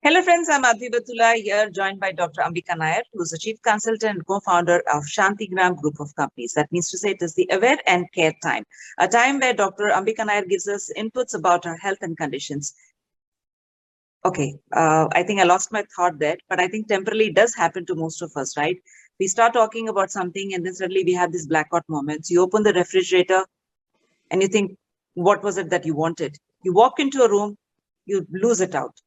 Hello friends, I'm Madhavi Bathula here, joined by Dr. Ambika Nair, who is the Chief Consultant and Co-founder of Santhigram Group of Companies. That means to say it is the Aware and Care Time, a time where Dr. Ambika Nair gives us inputs about our health and conditions. Okay, I think I lost my thought there, but I think temporarily it does happen to most of us, right? We start talking about something and then suddenly we have these blackout moments. You open the refrigerator and you think, what was it that you wanted? You walk into a room, you lose it out.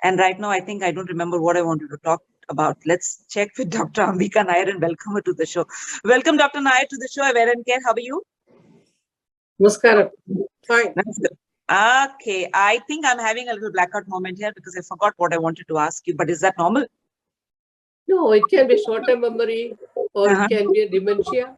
And right now, I think I don't remember what I wanted to talk about. Let's check with Dr. Ambika Nair and welcome her to the show. Welcome, Dr. Nair, to the show. Aware and Care. How are you? Namaskaram. Fine. Okay, I think I'm having a little blackout moment here because I forgot what I wanted to ask you. But is that normal? No, it can be short-term memory or it can be a dementia.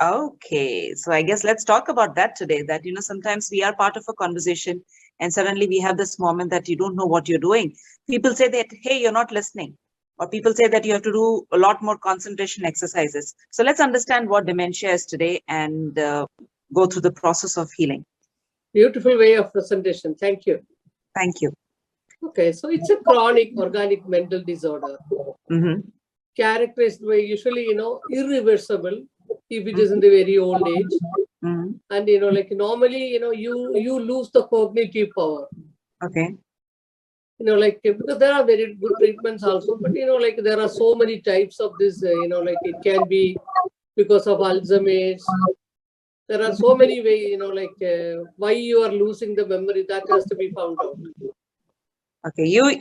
Okay, so I guess let's talk about that today. That, sometimes we are part of a conversation and suddenly we have this moment that you don't know what you're doing. People say that, hey, you're not listening. Or people say that you have to do a lot more concentration exercises. So let's understand what dementia is today and go through the process of healing. Beautiful way of presentation. Thank you. Thank you. Okay, so it's a chronic organic mental disorder. Characterized by usually, irreversible if it is in the very old age. And, normally, you lose the cognitive power. Okay. Because there are very good treatments also, but, there are so many types of this, it can be because of Alzheimer's. There are so many ways, why you are losing the memory, that has to be found out. Okay, you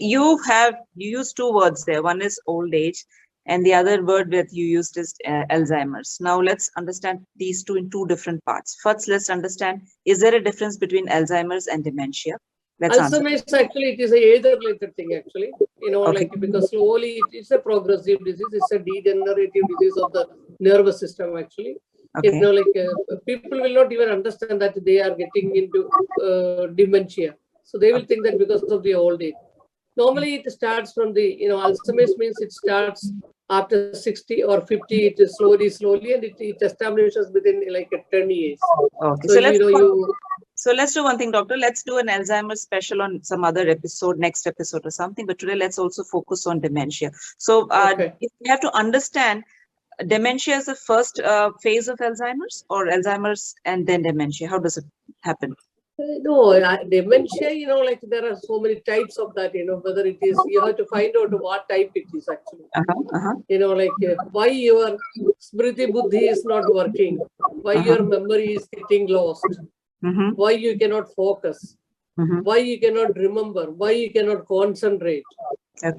used two words there. One is old age, and the other word that you used is Alzheimer's. Now let's understand these two in two different parts. First, let's understand: is there a difference between Alzheimer's and dementia? Alzheimer's actually it is a age-related thing actually. Because slowly it's a progressive disease. It's a degenerative disease of the nervous system actually. Okay. People will not even understand that they are getting into dementia. So they will think that because of the old age. Normally it starts from the, Alzheimer's means it starts after 60 or 50, it is slowly, and it establishes within 10 years. Okay. So, so let's do one thing, doctor. Let's do an Alzheimer's special on some other episode, next episode or something. But today, let's also focus on dementia. So if we have to understand, dementia is the first phase of Alzheimer's, or Alzheimer's and then dementia. How does it happen? No, dementia, there are so many types of that, whether it is, you have to find out what type it is actually. Why your smriti buddhi is not working, why your memory is getting lost, why you cannot focus, why you cannot remember, why you cannot concentrate,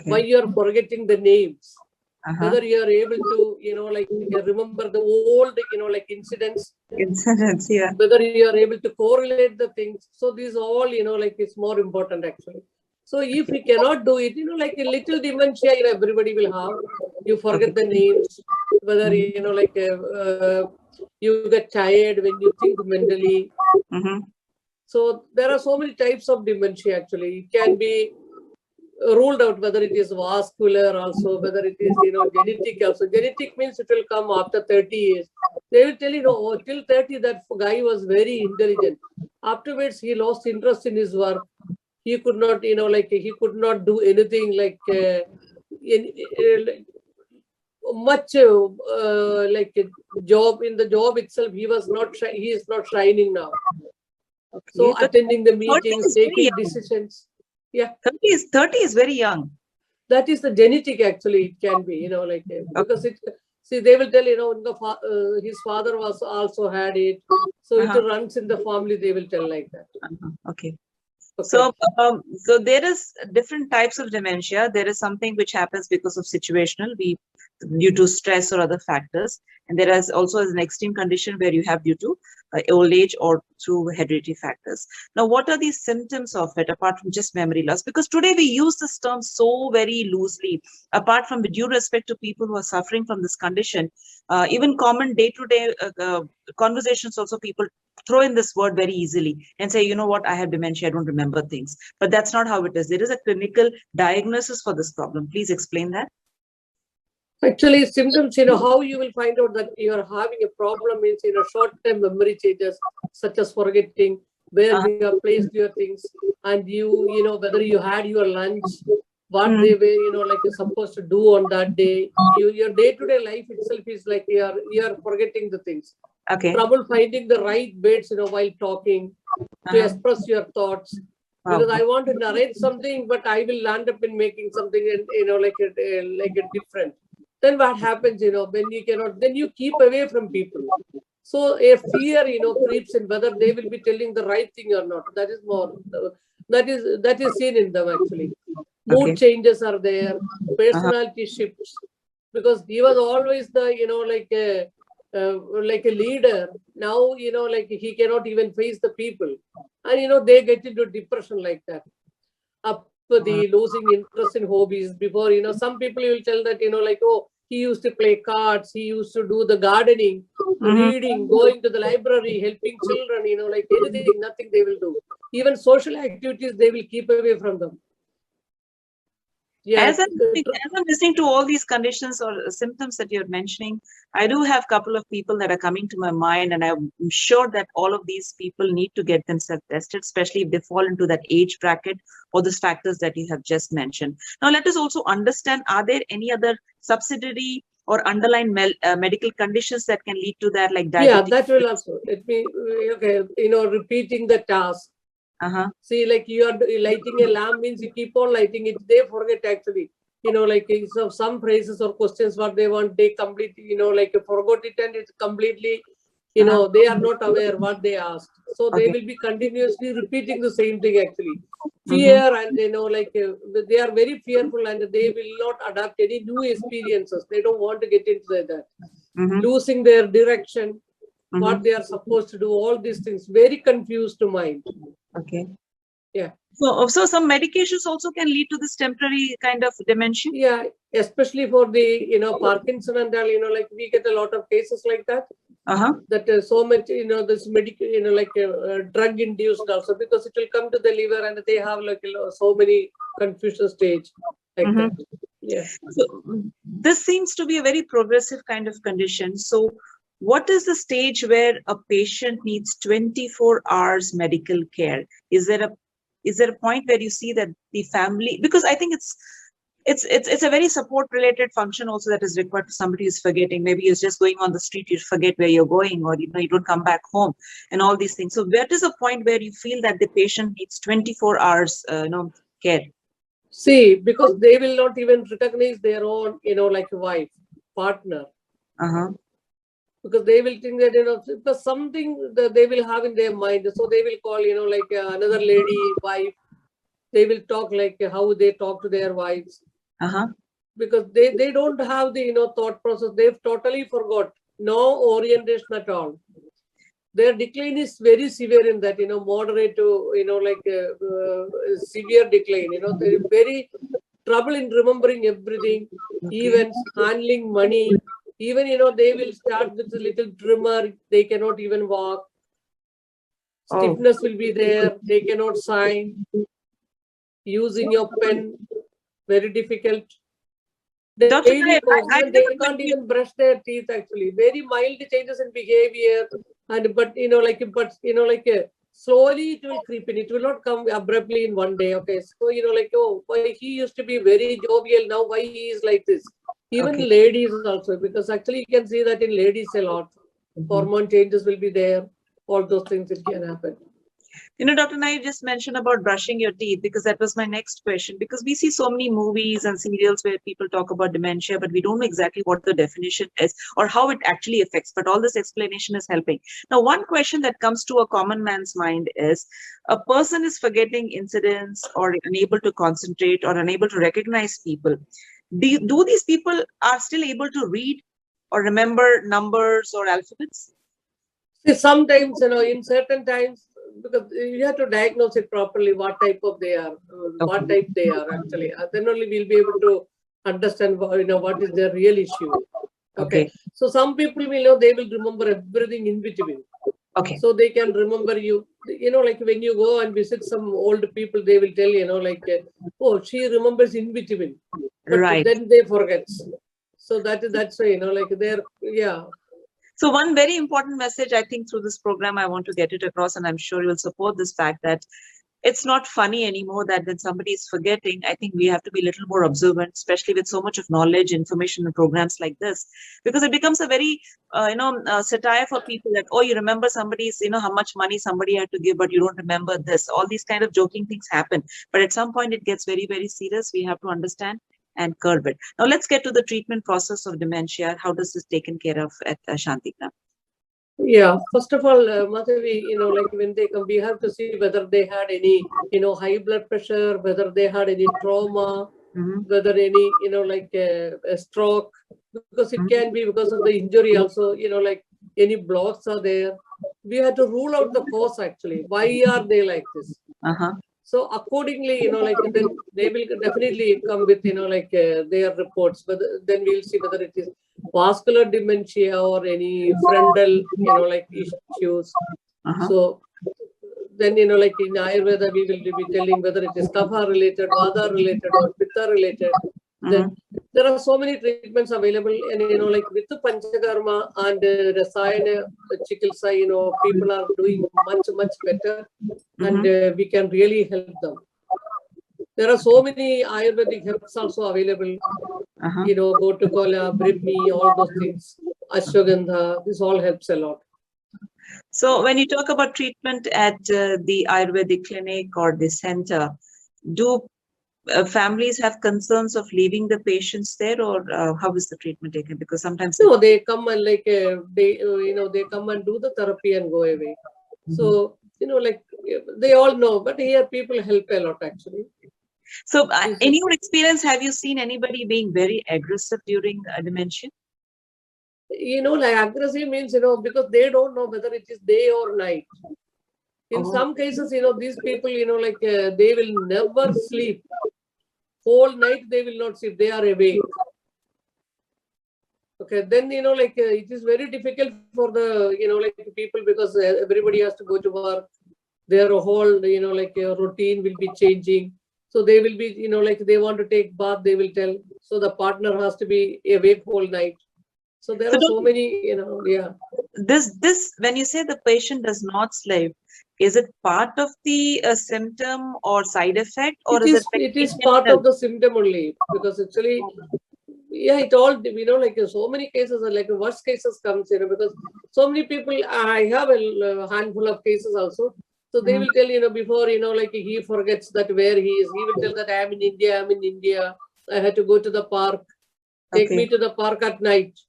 why you are forgetting the names. Whether you are able to, remember the old, incidents. Yeah. Whether you are able to correlate the things. So these all, it's more important actually. So if we cannot do it, a little dementia, everybody will have. You forget the names. Whether, you get tired when you think mentally. So there are so many types of dementia actually. It can be ruled out whether it is vascular also, whether it is, genetic also. Genetic means it will come after 30 years. They will tell you, till 30, that guy was very intelligent. Afterwards, he lost interest in his work. He could not, he could not do anything much job. In the job itself, he is not shining now. Okay. So attending the meetings, taking decisions. Yeah, 30 is very young. That is the genetic actually. It can be, because it. See, they will tell his father was also had it, so it runs in the family. They will tell like that. Okay. So there is different types of dementia. There is something which happens because of situational, due to stress or other factors, and there is also an extreme condition where you have due to old age or through hereditary factors. Now, what are the symptoms of it apart from just memory loss? Because today we use this term so very loosely. Apart from due respect to people who are suffering from this condition, even common day-to-day conversations also people throw in this word very easily and say, you know what, I have dementia, I don't remember things. But that's not how it is. There is a clinical diagnosis for this problem. Please explain that. Actually, symptoms, how you will find out that you are having a problem is, short-term memory changes, such as forgetting. where you have placed your things, and you know, whether you had your lunch, what they were, you know, like you're supposed to do on that day. Your day-to-day life itself is like you're forgetting the things. Okay. Trouble finding the right words, you know, while talking to express your thoughts. Because I want to narrate something, but I will land up in making something, you know, like a different. Then what happens, you know, when you cannot, then you keep away from people. So a fear, you know, creeps in whether they will be telling the right thing or not. That is more, that is seen in them actually. Mood changes are there, personality shifts, because he was always the, you know, like a leader. Now, you know, like he cannot even face the people, and you know, they get into depression like that. Up to the losing interest in hobbies. Before, you know, some people will tell that, you know, like, oh, he used to play cards, he used to do the gardening, reading, going to the library, helping children, you know, like anything, nothing they will do. Even social activities, they will keep away from them. Yeah. As I'm listening to all these conditions or symptoms that you're mentioning, I do have a couple of people that are coming to my mind, and I'm sure that all of these people need to get themselves tested, especially if they fall into that age bracket or those factors that you have just mentioned. Now, let us also understand, are there any other subsidiary or underlying medical conditions that can lead to that, like diabetes? Yeah, that will also. Let me, okay, you know, repeating the task. See, like you are lighting a lamp means you keep on lighting it. They forget actually, you know, like so some phrases or questions what they want, they completely, you know, like forgot it, and it's completely, you know, they are not aware what they asked. So they will be continuously repeating the same thing actually. Fear, and you know, like they are very fearful, and they will not adapt any new experiences. They don't want to get into that. Losing their direction, what they are supposed to do, all these things, very confused mind. Okay. Yeah. So some medications also can lead to this temporary kind of dementia? Yeah, especially for the, you know, Parkinson and all, you know, like we get a lot of cases like that. That so much, you know, this medical, you know, like drug induced also, because it will come to the liver and they have like, you know, so many confusion stage like that. Yeah. So this seems to be a very progressive kind of condition. So what is the stage where a patient needs 24 hours medical care? Is there a point where you see that the family, because I think it's a very support related function also that is required for somebody who's forgetting. Maybe you're just going on the street, you forget where you're going, or you know, you don't come back home and all these things. So what is a point where you feel that the patient needs 24 hours care? See, because they will not even recognize their own, you know, like wife, partner. Because they will think that, you know, because something that they will have in their mind. So they will call, you know, like another lady, wife. They will talk like how they talk to their wives. Because they don't have the, you know, thought process. They've totally forgot. No orientation at all. Their decline is very severe in that, you know, moderate to, you know, like severe decline. You know, they're very trouble in remembering everything, events, handling money. Even, you know, they will start with a little tremor. They cannot even walk. Stiffness will be there. They cannot sign. Using your pen, very difficult. Daily cause, even they can't even brush their teeth actually. Very mild changes in behavior. But you know, like, slowly it will creep in. It will not come abruptly in one day. Okay. So, you know, like, oh, why he used to be very jovial, now why he is like this? Even ladies also, because actually you can see that in ladies a lot. Hormone changes will be there. All those things it can happen. You know, Dr. Nair just mentioned about brushing your teeth, because that was my next question, because we see so many movies and serials where people talk about dementia, but we don't know exactly what the definition is or how it actually affects, but all this explanation is helping. Now, one question that comes to a common man's mind is, a person is forgetting incidents or unable to concentrate or unable to recognize people. Do these people are still able to read or remember numbers or alphabets? See, sometimes, you know, in certain times, because you have to diagnose it properly, what type of they are, what type they are actually. Then only we'll be able to understand, you know, what is their real issue. Okay. So some people will know, they will remember everything in between. So they can remember you. You know, like when you go and visit some old people, they will tell, you know, like, oh, she remembers in between. But then they forget. So that's why, you know, like they're, yeah. So one very important message, I think, through this program, I want to get it across, and I'm sure you'll support this fact that it's not funny anymore that when somebody is forgetting. I think we have to be a little more observant, especially with so much of knowledge, information, and programs like this, because it becomes a very, satire for people that, oh, you remember somebody's, how much money somebody had to give, but you don't remember this. All these kind of joking things happen. But at some point, it gets very, very serious. We have to understand and curb it. Now, let's get to the treatment process of dementia. How does this taken care of at Santhigram? Yeah, first of all, Madhavi, like when they come, we have to see whether they had any, high blood pressure, whether they had any trauma, whether any, like a stroke, because it can be because of the injury also, like any blocks are there. We have to rule out the cause actually. Why are they like this? So accordingly, like then they will definitely come with, like their reports, but then we'll see whether it is vascular dementia or any frontal, like issues. So then, like in Ayurveda, we will be telling whether it is kapha related, vada related, or pitta related. Then there are so many treatments available, and like with the panchakarma and rasayana chikitsa, people are doing much better, and we can really help them. There are so many Ayurvedic herbs also available. Gotukola, Brihmi, all those things, ashwagandha. This all helps a lot. So when you talk about treatment at the Ayurvedic clinic or the center, do families have concerns of leaving the patients there, or how is the treatment taken? Because sometimes they come and like they come and do the therapy and go away. So like they all know, but here people help a lot actually. So in your experience, have you seen anybody being very aggressive during dementia? Like aggressive means, because they don't know whether it is day or night. In some cases, these people, like they will never sleep. Whole night they will not sleep. They are awake. Okay, then, like it is very difficult for the, like people, because everybody has to go to work. Their whole, like routine will be changing. So they will be, like they want to take bath, they will tell. So the partner has to be awake whole night. So there are so many, yeah. This when you say the patient does not sleep, is it part of the symptom or side effect, or it is part of the symptom only, because actually, yeah, it all, like so many cases are like worst cases comes, because so many people, I have a handful of cases also. So they will tell, before, like he forgets that where he is. He will tell that I'm in India. I had to go to the park. Take me to the park at night.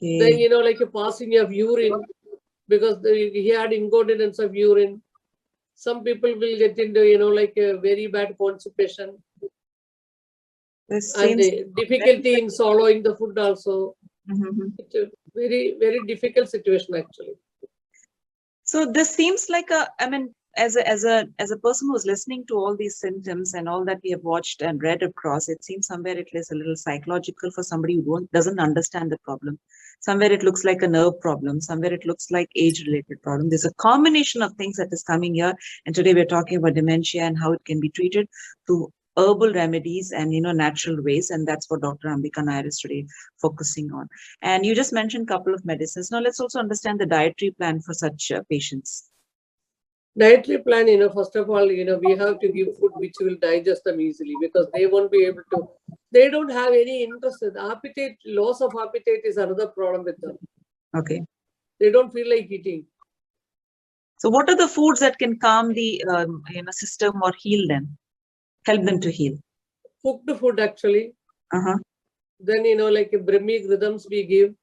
Then, like passing of urine, because he had incontinence of urine. Some people will get into, like a very bad constipation. And difficulty in swallowing the food also. It's a very, very difficult situation actually. So this seems like as a person who's listening to all these symptoms and all that we have watched and read across, it seems somewhere it is a little psychological for somebody who doesn't understand the problem. Somewhere it looks like a nerve problem. Somewhere it looks like age-related problem. There's a combination of things that is coming here. And today we're talking about dementia and how it can be treated through herbal remedies and natural ways, and that's what Dr. Ambika Nair is today focusing on. And you just mentioned a couple of medicines. Now let's also understand the dietary plan for such patients. Dietary plan, first of all, we have to give food which will digest them easily, because they won't be able to. They don't have any interest. Appetite, loss of appetite is another problem with them. Okay. They don't feel like eating. So what are the foods that can calm the system or heal them? Help them to heal? Cooked food actually. Then, like Brahmic rhythms we give.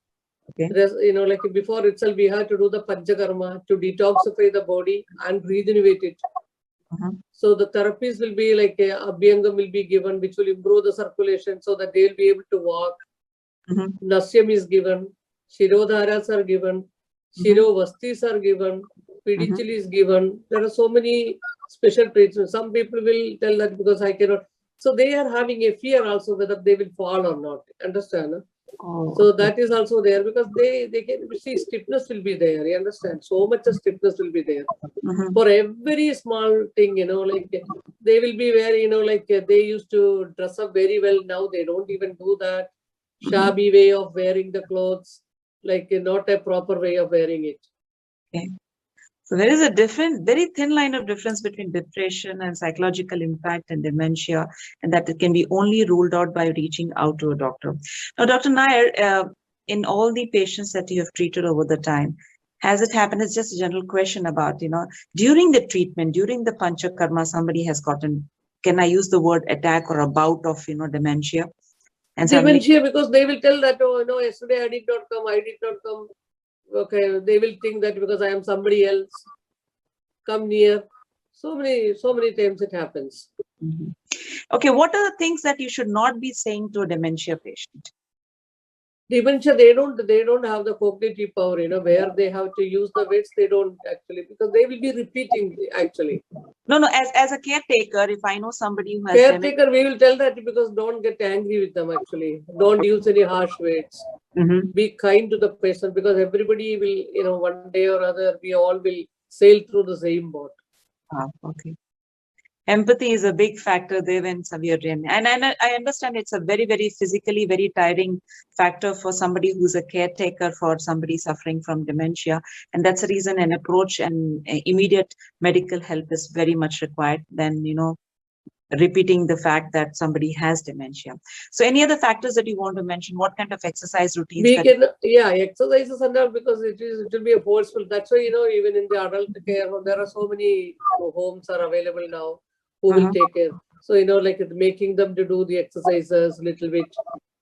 Okay. Like before itself, we have to do the panchakarma to detoxify the body and regenerate it. So the therapies will be like abhyangam will be given, which will improve the circulation so that they will be able to walk. Nasyam is given, Shirodharas are given, Shirovastis are given, Pidichili is given. There are so many special treatments. Some people will tell that because I cannot. So they are having a fear also whether they will fall or not. Understand? So that is also there, because they can see stiffness will be there. You understand? So much of stiffness will be there. For every small thing, like they will be very, like they used to dress up very well. Now they don't even do that. Shabby way of wearing the clothes. like not a proper way of wearing it. Okay. So there is a very thin line of difference between depression and psychological impact and dementia, and that it can be only ruled out by reaching out to a doctor. Now, Dr. Nair, in all the patients that you have treated over the time, has it happened? It's just a general question about, during the treatment, during the panchakarma, somebody has gotten, can I use the word attack or a bout of, dementia? And dementia, because they will tell that, oh, no, yesterday I did not come. Okay, they will think that because I am somebody else, come near. So many times it happens. Mm-hmm. Okay, what are the things that you should not be saying to a dementia patient? Dementia, they don't have the cognitive power, where they have to use the weights, they don't actually, because they will be repeating actually. No, as a caretaker, if I know somebody who has caretaker, we will tell that because don't get angry with them actually. Don't use any harsh words. Mm-hmm. Be kind to the patient, because everybody will, one day or other, we all will sail through the same boat. Okay. Empathy is a big factor there when severe dementia. And I understand it's a very, very physically very tiring factor for somebody who's a caretaker for somebody suffering from dementia. And that's the reason an approach and immediate medical help is very much required than, repeating the fact that somebody has dementia. So any other factors that you want to mention? What kind of exercise routines? Exercises and all, because it will be a forceful. That's why, even in the adult care home, there are so many homes are available now who will take care. So, like making them to do the exercises little bit,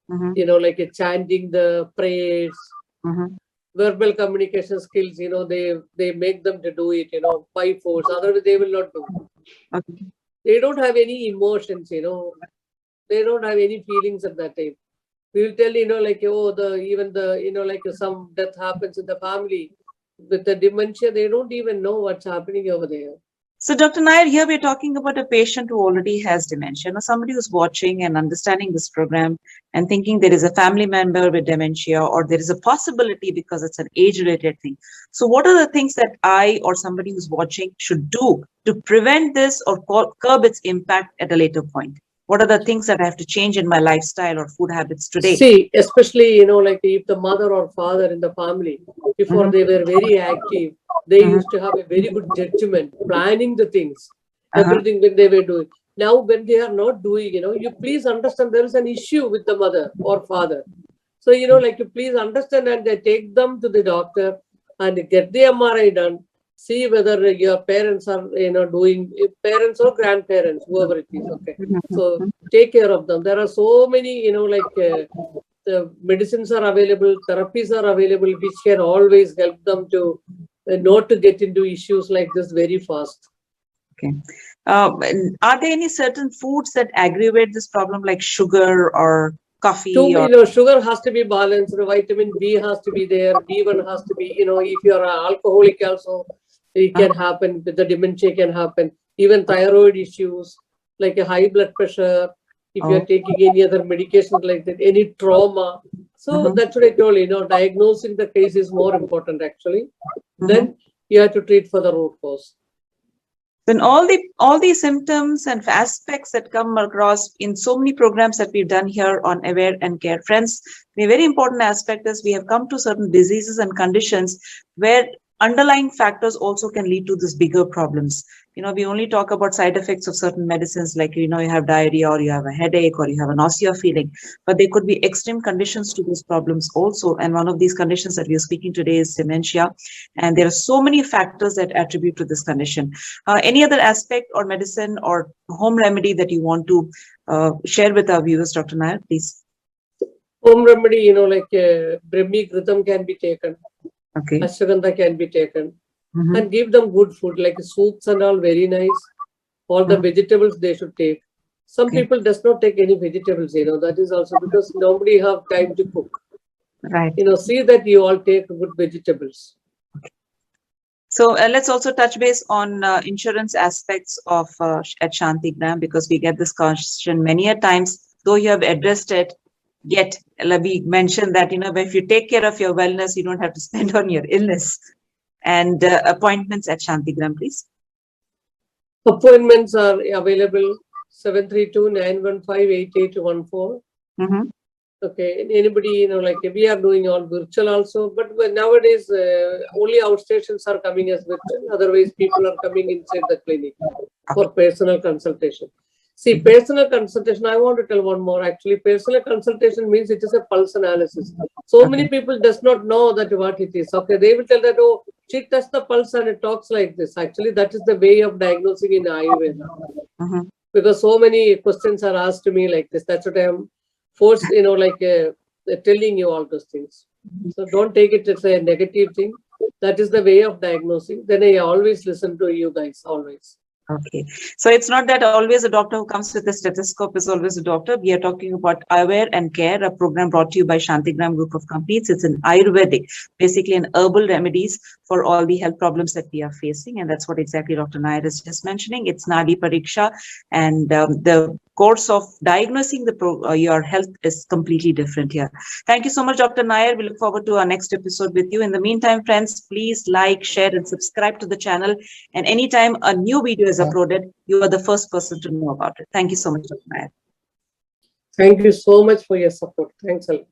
like chanting the prayers, verbal communication skills, they make them to do it, by force. Otherwise, they will not do. Okay. They don't have any emotions, they don't have any feelings at that time. We will tell, like, like some death happens in the family with the dementia, they don't even know what's happening over there. So, Dr. Nair, here we're talking about a patient who already has dementia, somebody who's watching and understanding this program and thinking there is a family member with dementia, or there is a possibility because it's an age-related thing. So what are the things that I or somebody who's watching should do to prevent this or curb its impact at a later point? What are the things that I have to change in my lifestyle or food habits today? See, especially, like if the mother or father in the family, before they were very active, they used to have a very good judgment, planning the things, everything when they were doing. Now, when they are not doing, you please understand there is an issue with the mother or father. So, like you please understand and they take them to the doctor and get the MRI done. See whether your parents are, doing, parents or grandparents, whoever it is, okay. So take care of them. There are so many, the medicines are available, therapies are available, which can always help them to not to get into issues like this very fast. Okay. Are there any certain foods that aggravate this problem, like sugar or coffee? Sugar has to be balanced. Vitamin B has to be there. B1 has to be, if you are an alcoholic also, it can happen. The dementia can happen. Even thyroid issues, like a high blood pressure, if you are taking any other medications like that, any trauma. So that's what I told you, diagnosing the case is more important actually. Then you have to treat for the root cause. Then all the symptoms and aspects that come across in so many programs that we've done here on Aware and Care. Friends, the very important aspect is we have come to certain diseases and conditions where underlying factors also can lead to these bigger problems. We only talk about side effects of certain medicines, like, you have diarrhea or you have a headache or you have a nausea feeling, but there could be extreme conditions to these problems also. And one of these conditions that we are speaking today is dementia. And there are so many factors that attribute to this condition. Any other aspect or medicine or home remedy that you want to share with our viewers, Dr. Nair, please? Home remedy, like Brahmi Kritam can be taken. Okay. Ashwagandha can be taken. And give them good food, like soups and all, very nice. All the vegetables they should take. Some people does not take any vegetables, that is also because nobody have time to cook. Right. See that you all take good vegetables. Okay. So let's also touch base on insurance aspects of at Santhigram, because we get this question many a times, though you have addressed it. Yet, we mentioned that, if you take care of your wellness, you don't have to spend on your illness. And appointments at Santhigram, please. Appointments are available 732-915-8814. Okay, anybody, like we are doing all virtual also, but nowadays only outstations are coming as virtual. Otherwise, people are coming inside the clinic for personal consultation. See, personal consultation, I want to tell one more. Actually, personal consultation means it is a pulse analysis. So many people does not know that what it is. Okay, they will tell that, oh, she tests the pulse and it talks like this. Actually, that is the way of diagnosing in Ayurveda. Because so many questions are asked to me like this. That's what I am forced, telling you all those things. So don't take it as a negative thing. That is the way of diagnosing. Then I always listen to you guys, always. Okay. So it's not that always a doctor who comes with a stethoscope is always a doctor. We are talking about Aware and Care, a program brought to you by Santhigram group of companies. It's an Ayurvedic, basically an herbal remedies for all the health problems that we are facing. And that's what exactly Dr. Nair is just mentioning. It's Nadi Pariksha, and the course of diagnosing your health is completely different here. Thank you so much, Dr. Nair. We look forward to our next episode with you. In the meantime, friends, please like, share, and subscribe to the channel. And anytime a new video is uploaded, you are the first person to know about it. Thank you so much, Dr. Nair. Thank you so much for your support. Thanks a lot.